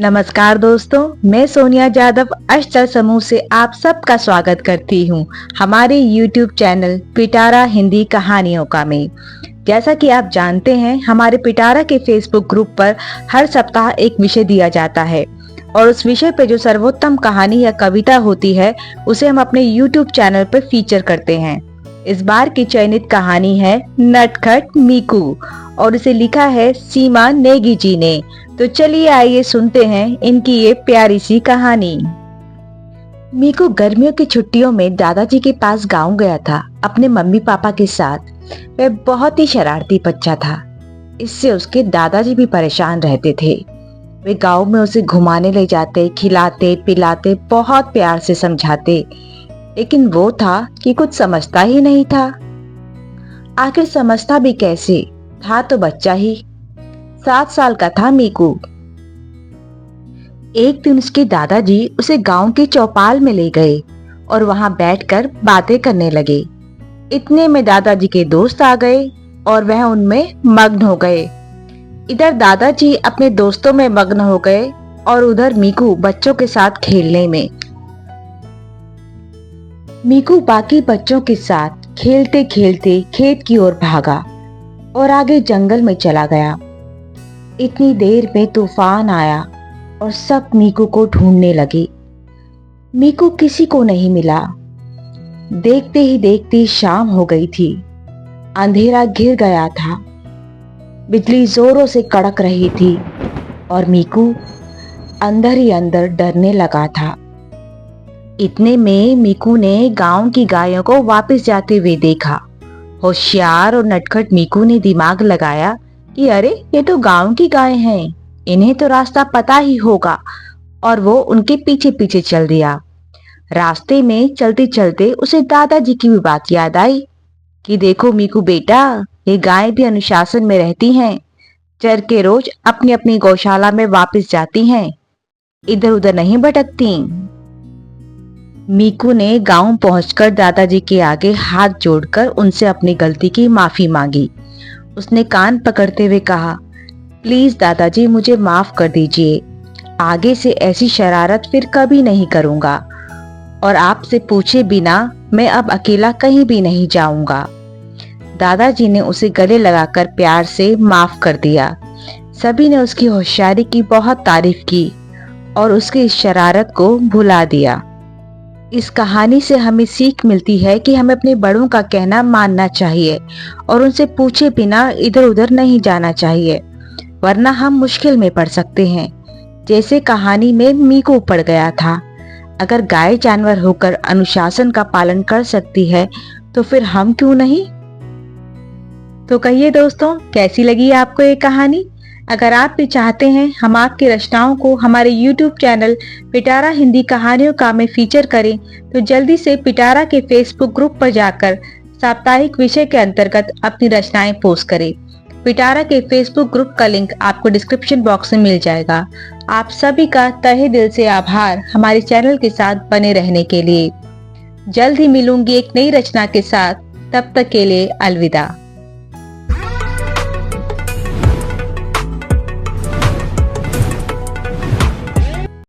नमस्कार दोस्तों, मैं सोनिया जाधव अष्टल समूह से आप सबका स्वागत करती हूँ हमारे YouTube चैनल पिटारा हिंदी कहानियों का में। जैसा कि आप जानते हैं, हमारे पिटारा के फेसबुक ग्रुप पर हर सप्ताह एक विषय दिया जाता है और उस विषय पे जो सर्वोत्तम कहानी या कविता होती है उसे हम अपने YouTube चैनल पर फीचर करते हैं। इस बार की चयनित कहानी है नटखट मीकू और इसे लिखा है सीमा नेगी जी ने। तो चलिए आइए सुनते हैं इनकी ये प्यारी सी कहानी। मीकू गर्मियों की छुट्टियों में दादाजी के पास गांव गया था अपने मम्मी पापा के साथ। वह बहुत ही शरारती बच्चा था। इससे उसके दादाजी भी परेशान रहते थे। वे गांव में उसे घुमाने ले जाते, खिलाते पिलाते, बहुत प्यार से समझाते, लेकिन वो था कि कुछ समझता ही नहीं था। आखिर समझता भी कैसे, था तो बच्चा ही। 7 साल का था मीकू। एक दिन उसके दादाजी उसे गांव की चौपाल में ले गए और वहां बैठकर बातें करने लगे। इतने में दादाजी के दोस्त आ गए और वह उनमें मग्न हो गए। इधर दादाजी अपने दोस्तों में मग्न हो गए और उधर मीकू बच्चों के साथ खेलने में। मीकू बाकी बच्चों के साथ खेलते खेलते खेत की ओर भागा और आगे जंगल में चला गया। इतनी देर में तूफान आया और सब मीकू को ढूंढने लगे। मीकू किसी को नहीं मिला। देखते ही देखते शाम हो गई थी। अंधेरा घिर गया था। बिजली जोरों से कड़क रही थी और मीकू अंदर ही अंदर डरने लगा था। इतने में मीकू ने गांव की गायों को वापस जाते हुए देखा। होशियार और नटखट मीकू ने दिमाग लगाया कि अरे, ये तो गांव की गायें हैं, इन्हें तो रास्ता पता ही होगा, और वो उनके पीछे पीछे चल दिया। रास्ते में चलते चलते उसे दादाजी की भी बात याद आई कि देखो मीकू बेटा, ये गायें भी अनुशासन में रहती हैं, चर के रोज अपनी अपनी गौशाला में वापस जाती हैं, इधर उधर नहीं भटकती। मीकू ने गांव पहुंचकर दादाजी के आगे हाथ जोड़कर उनसे अपनी गलती की माफी मांगी। उसने कान पकड़ते हुए कहा, प्लीज दादाजी, मुझे माफ कर दीजिए। आगे से ऐसी शरारत फिर कभी नहीं करूंगा और आपसे पूछे बिना मैं अब अकेला कहीं भी नहीं जाऊंगा। दादाजी ने उसे गले लगाकर प्यार से माफ कर दिया। सभी ने उसकी होशियारी की बहुत तारीफ की और उसकी इस शरारत को भुला दिया। इस कहानी से हमें सीख मिलती है कि हमें अपने बड़ों का कहना मानना चाहिए और उनसे पूछे बिना इधर उधर नहीं जाना चाहिए, वरना हम मुश्किल में पड़ सकते हैं, जैसे कहानी में मीकू पड़ गया था। अगर गाय जानवर होकर अनुशासन का पालन कर सकती है तो फिर हम क्यों नहीं। तो कहिए दोस्तों, कैसी लगी आपको ये कहानी? अगर आप भी चाहते हैं हम आपकी रचनाओं को हमारे YouTube चैनल पिटारा हिंदी कहानियों का में फीचर करें, तो जल्दी से पिटारा के फेसबुक ग्रुप पर जाकर साप्ताहिक विषय के अंतर्गत अपनी रचनाएं पोस्ट करें। पिटारा के फेसबुक ग्रुप का लिंक आपको डिस्क्रिप्शन बॉक्स में मिल जाएगा। आप सभी का तहे दिल से आभार हमारे चैनल के साथ बने रहने के लिए। जल्द ही मिलूंगी एक नई रचना के साथ, तब तक के लिए अलविदा।